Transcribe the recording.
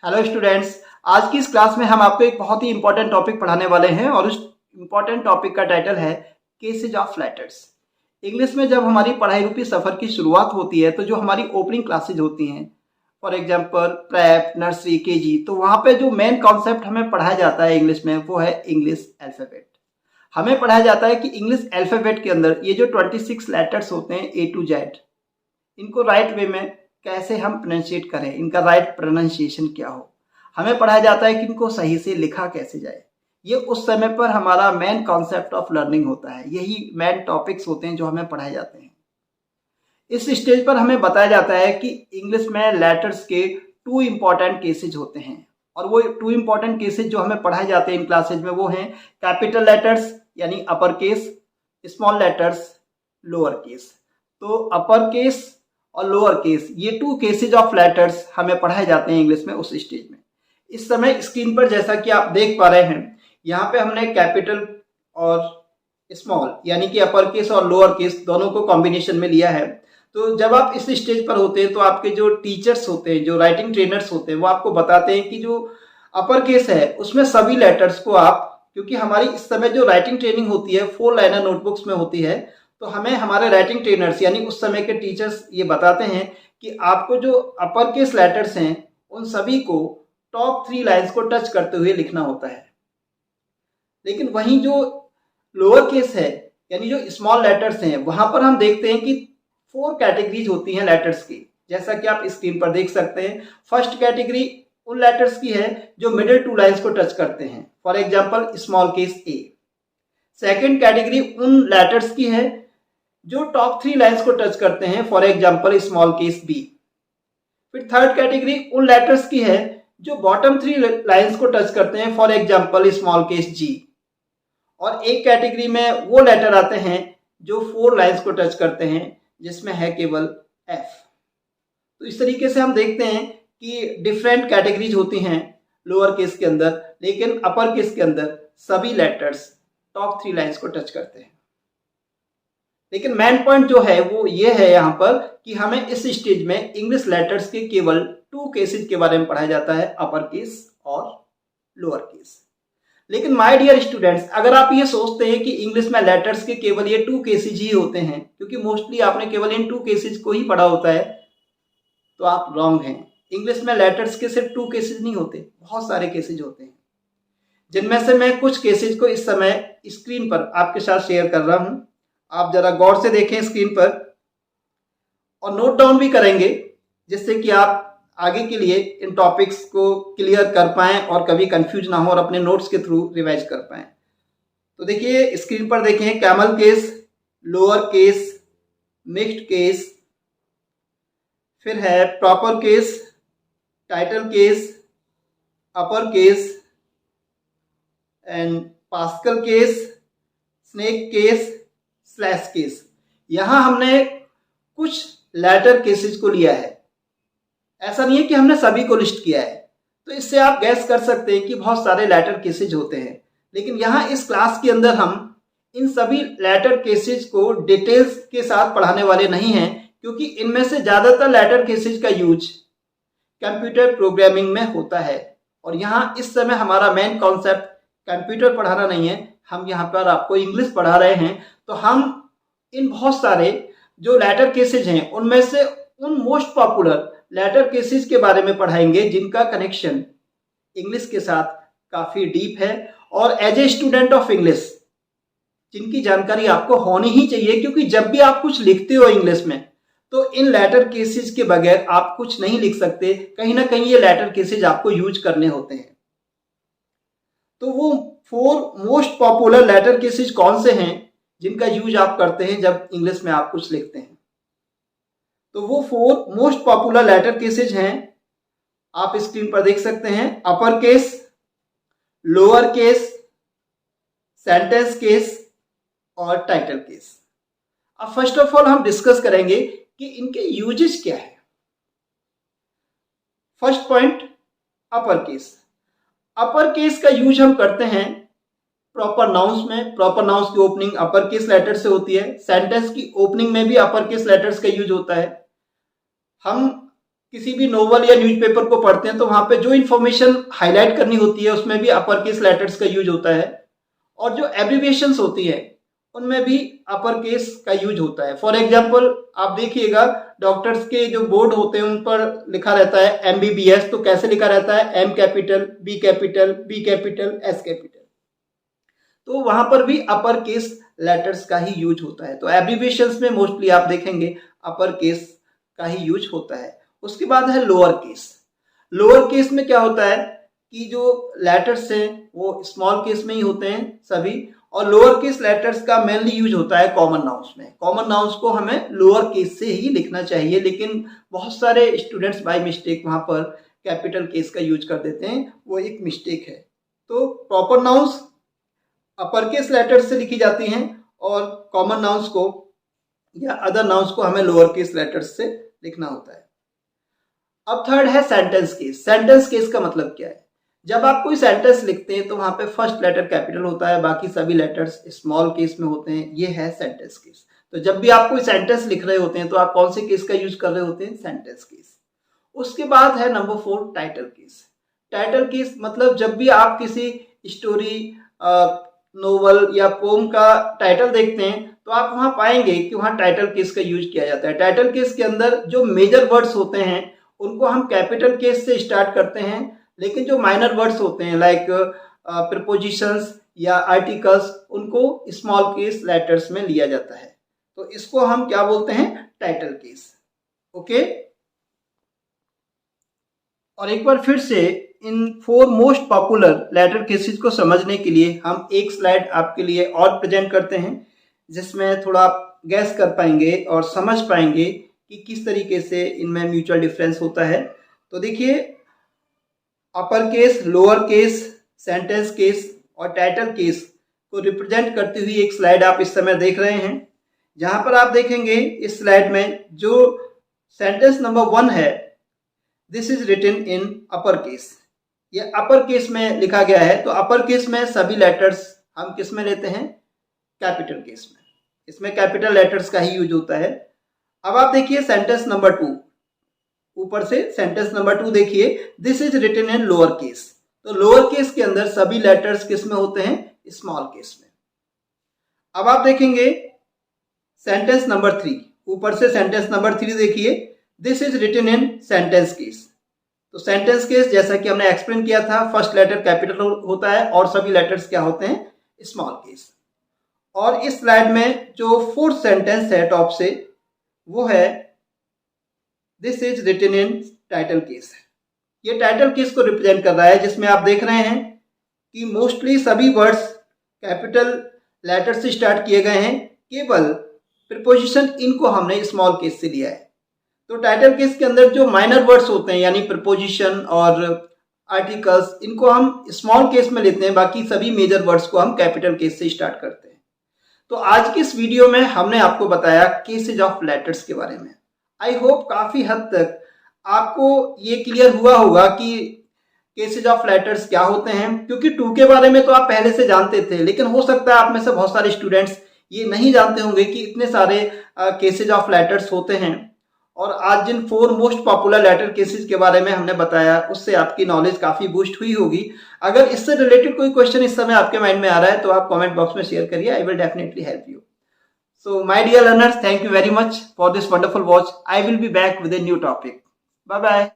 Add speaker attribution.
Speaker 1: Hello students. आज की इस क्लास में हम आपको एक बहुत ही इंपॉर्टेंट टॉपिक पढ़ाने वाले हैं और उस इंपॉर्टेंट टॉपिक का टाइटल है केसेज ऑफ लेटर्स। इंग्लिश में जब हमारी पढ़ाई रूपी सफ़र की शुरुआत होती है तो जो हमारी ओपनिंग क्लासेज होती हैं, for example prep, nursery, KG, तो वहाँ पे जो मेन कॉन्सेप्ट हमें पढ़ाया जाता है इंग्लिश में वो है इंग्लिश अल्फ़ाबेट। हमें पढ़ाया जाता है कि इंग्लिश अल्फ़ाबेट के अंदर ये जो 26 लेटर्स होते हैं ए टू जेड, इनको राइट वे में कैसे हम प्रोनाउंशिएट करें, इनका राइट प्रोनाउंसिएशन क्या हो। हमें पढ़ाया जाता है कि इनको सही से लिखा कैसे जाए। ये उस समय पर हमारा मेन कॉन्सेप्ट ऑफ लर्निंग होता है, यही मेन टॉपिक्स होते हैं जो हमें पढ़ाए जाते हैं। इस स्टेज पर हमें बताया जाता है कि इंग्लिश में लेटर्स के टू इम्पॉर्टेंट केसेज होते हैं और वो टू इम्पॉर्टेंट केसेज जो हमें पढ़ाए जाते हैं इन क्लासेज में वो हैं कैपिटल लेटर्स यानी upper case, small letters lower case. तो अपर केस और लोअर केस ये टू केसेज ऑफ लेटर्स हमें पढ़ाए जाते हैं इंग्लिश में उस स्टेज में। इस समय स्क्रीन पर जैसा कि आप देख पा रहे हैं, यहाँ पे हमने कैपिटल और स्मॉल यानी कि अपर केस और लोअर केस दोनों को कॉम्बिनेशन में लिया है। तो जब आप इस स्टेज पर होते हैं तो आपके जो टीचर्स होते हैं, जो राइटिंग ट्रेनर्स होते हैं, वो आपको बताते हैं कि जो अपर केस है उसमें सभी लेटर्स को आप, क्योंकि हमारी इस समय जो राइटिंग ट्रेनिंग होती है 4 लाइनर नोटबुक्स में होती है, तो हमें हमारे राइटिंग ट्रेनर्स यानी उस समय के टीचर्स ये बताते हैं कि आपको जो अपर केस लेटर्स हैं उन सभी को टॉप 3 लाइंस को टच करते हुए लिखना होता है। लेकिन वहीं जो लोअर केस है यानी जो स्मॉल लेटर्स हैं, वहां पर हम देखते हैं कि 4 कैटेगरीज होती हैं लेटर्स की, जैसा कि आप स्क्रीन पर देख सकते हैं। फर्स्ट कैटेगरी उन लेटर्स की है जो मिडिल 2 लाइंस को टच करते हैं, for example small case A. Second category उन लेटर्स की है जो टॉप 3 लाइंस को टच करते हैं, for example small case B. फिर थर्ड कैटेगरी उन लेटर्स की है जो बॉटम 3 लाइंस को टच करते हैं, फॉर एग्जाम्पल स्मॉल केस जी। और एक कैटेगरी में वो लेटर आते हैं जो 4 लाइंस को टच करते हैं, जिसमें है केवल एफ। तो इस तरीके से हम देखते हैं कि डिफरेंट कैटेगरीज होती हैं लोअर केस के अंदर, लेकिन अपर केस के अंदर सभी लेटर्स टॉप 3 लाइंस को टच करते हैं। लेकिन मेन पॉइंट जो है वो ये है यहाँ पर कि हमें इस स्टेज में इंग्लिश लेटर्स के केवल 2 केसेज के बारे में पढ़ाया जाता है, अपर केस और लोअर केस। लेकिन माय डियर स्टूडेंट्स, अगर आप ये सोचते हैं कि इंग्लिश में लेटर्स के केवल ये 2 केसेज ही होते हैं, क्योंकि मोस्टली आपने केवल इन 2 केसेज को ही पढ़ा होता है, तो आप रॉन्ग हैं। इंग्लिश में लेटर्स के सिर्फ 2 केसेज नहीं होते, बहुत सारे केसेज होते हैं, जिनमें से मैं कुछ केसेज को इस समय स्क्रीन पर आपके साथ शेयर कर रहा हूं। आप जरा गौर से देखें स्क्रीन पर और नोट डाउन भी करेंगे, जिससे कि आप आगे के लिए इन टॉपिक्स को क्लियर कर पाएं और कभी कंफ्यूज ना हो और अपने नोट्स के थ्रू रिवाइज कर पाएं। तो देखिए स्क्रीन पर देखें, camel case, lower case, mixed case, फिर है proper case, title case, upper case and pascal case, snake case, slash case. यहां हमने कुछ लेटर केसेस को लिया है, ऐसा नहीं है कि हमने सभी को लिस्ट किया है। तो इससे आप गैस कर सकते हैं कि बहुत सारे लेटर केसेज होते हैं, लेकिन यहाँ इस क्लास के अंदर हम इन सभी लेटर केसेज को डिटेल्स के साथ पढ़ाने वाले नहीं हैं, क्योंकि इनमें से ज़्यादातर लेटर केसेज का यूज कंप्यूटर प्रोग्रामिंग में होता है। और यहाँ इस समय हमारा मेन कॉन्सेप्ट कंप्यूटर पढ़ाना नहीं है, हम यहाँ पर आपको इंग्लिश पढ़ा रहे हैं। तो हम इन बहुत सारे जो लेटर केसेज हैं उनमें से उन मोस्ट पॉपुलर लेटर केसेस के बारे में पढ़ाएंगे जिनका कनेक्शन इंग्लिश के साथ काफ़ी डीप है और as a student of English जिनकी जानकारी आपको होनी ही चाहिए, क्योंकि जब भी आप कुछ लिखते हो इंग्लिश में तो इन लेटर केसेस के बगैर आप कुछ नहीं लिख सकते। कहीं ना कहीं ये लेटर केसेज आपको यूज करने होते हैं। तो वो 4 मोस्ट पॉपुलर लेटर केसेज कौन से हैं जिनका यूज आप करते हैं जब इंग्लिश में आप कुछ लिखते हैं? तो वो 4 मोस्ट पॉपुलर लेटर केसेज हैं, आप स्क्रीन पर देख सकते हैं। Upper case, lower case, sentence case और टाइटल केस। अब फर्स्ट ऑफ ऑल हम डिस्कस करेंगे कि इनके यूजेस क्या है। First point, upper case. Upper case का यूज हम करते हैं प्रॉपर नाउन्स में। प्रॉपर नाउन्स की ओपनिंग अपर केस लेटर से होती है। सेंटेंस की ओपनिंग में भी अपर केस लेटर्स का यूज होता है। हम किसी भी नोवेल या न्यूज़पेपर को पढ़ते हैं तो वहां पे जो इन्फॉर्मेशन हाईलाइट करनी होती है उसमें भी अपर केस लेटर्स का यूज होता है, और जो एब्रिविएशंस होती है उनमें भी अपर केस का यूज होता है। फॉर एग्जाम्पल आप देखिएगा डॉक्टर्स के जो बोर्ड होते हैं उन पर लिखा रहता है MBBS, तो कैसे लिखा रहता है M capital, B capital, B capital, S capital, तो वहां पर भी अपर केस लेटर्स का ही यूज होता है। तो एब्रिविएशंस में मोस्टली आप देखेंगे अपर केस का ही यूज होता है। उसके बाद है लोअर केस। लोअर केस में क्या होता है कि जो लेटर्स हैं वो स्मॉल केस में ही होते हैं सभी, और लोअर केस लेटर्स का मेनली यूज होता है कॉमन नाउंस में। कॉमन नाउंस को हमें लोअर केस से ही लिखना चाहिए, लेकिन बहुत सारे स्टूडेंट्स बाय मिस्टेक वहां पर कैपिटल केस का यूज कर देते हैं, वो एक मिस्टेक है। तो proper nouns upper case letters से लिखी जाती हैं और कॉमन नाउंस को या अदर नाउंस को हमें लोअर केस लेटर्स से लिखना होता है। अब थर्ड है सेंटेंस केस। सेंटेंस केस का मतलब क्या है? जब आप कोई सेंटेंस लिखते हैं तो वहां पे फर्स्ट लेटर कैपिटल होता है, बाकी सभी लेटर्स स्मॉल केस में होते हैं, ये है सेंटेंस केस। तो जब भी आप कोई सेंटेंस लिख रहे होते हैं तो आप कौन से केस का यूज कर रहे होते हैं? Sentence case. उसके बाद है number 4 title case. Title case मतलब जब भी आप किसी स्टोरी, नोवेल या पोम का टाइटल देखते हैं तो आप वहां पाएंगे कि वहां टाइटल केस का यूज किया जाता है। टाइटल केस के अंदर जो मेजर वर्ड्स होते हैं उनको हम कैपिटल केस से स्टार्ट करते हैं, लेकिन जो माइनर वर्ड्स होते हैं लाइक प्रीपोजिशंस या आर्टिकल्स उनको स्मॉल केस लेटर्स में लिया जाता है। तो इसको हम क्या बोलते हैं? Title case. ओके, और एक बार फिर से इन 4 मोस्ट पॉपुलर लेटर केसेस को समझने के लिए हम एक स्लाइड आपके लिए और प्रेजेंट करते हैं, जिसमें थोड़ा आप गैस कर पाएंगे और समझ पाएंगे कि किस तरीके से इनमें म्यूचुअल डिफरेंस होता है। तो देखिए, upper case, lower case, sentence case और टाइटल केस को रिप्रेजेंट करती हुई एक स्लाइड आप इस समय देख रहे हैं, जहां पर आप देखेंगे इस स्लाइड में जो सेंटेंस नंबर 1 है, this is written in upper case. ये अपर केस में लिखा गया है। तो अपर केस में सभी लेटर्स हम किस में लेते हैं? कैपिटल केस में। इसमें कैपिटल लेटर्स का ही यूज होता है। अब आप देखिए सेंटेंस नंबर 2, ऊपर से सेंटेंस नंबर 2 देखिए, this is written in lower case. तो लोअर केस के अंदर सभी लेटर्स किस में होते हैं? स्मॉल केस में। अब आप देखेंगे सेंटेंस नंबर 3, ऊपर से सेंटेंस नंबर 3 देखिए, this is written in sentence case. तो सेंटेंस केस जैसा कि हमने एक्सप्लेन किया था, फर्स्ट लेटर कैपिटल होता है और सभी लेटर्स क्या होते हैं? Small case. और इस स्लाइड में जो 4th सेंटेंस है टॉप से, वो है this is written in title case. ये टाइटल केस को रिप्रेजेंट कर रहा है, जिसमें आप देख रहे हैं कि मोस्टली सभी वर्ड्स कैपिटल लेटर से स्टार्ट किए गए हैं, केवल प्रीपोजिशन इनको हमने स्मॉल केस से लिया है। तो टाइटल केस के अंदर जो माइनर वर्ड्स होते हैं यानी प्रीपोजिशन और आर्टिकल्स, इनको हम स्मॉल केस में लेते हैं, बाकी सभी मेजर वर्ड्स को हम कैपिटल केस से स्टार्ट करते हैं। तो आज की इस वीडियो में हमने आपको बताया केसेज ऑफ लेटर्स के बारे में। आई होप काफी हद तक आपको ये क्लियर हुआ होगा कि केसेज ऑफ लेटर्स क्या होते हैं, क्योंकि 2 के बारे में तो आप पहले से जानते थे, लेकिन हो सकता है आप में से बहुत सारे स्टूडेंट्स ये नहीं जानते होंगे कि इतने सारे केसेज ऑफ लेटर्स होते हैं। और आज जिन 4 मोस्ट पॉपुलर लेटर केसेस के बारे में हमने बताया, उससे आपकी नॉलेज काफी बूस्ट हुई होगी। अगर इससे रिलेटेड कोई क्वेश्चन इस समय आपके माइंड में आ रहा है तो आप कमेंट बॉक्स में शेयर करिए, I will definitely help you. So my dear learners, thank you very much for this wonderful watch. I will be back with a new topic. Bye bye.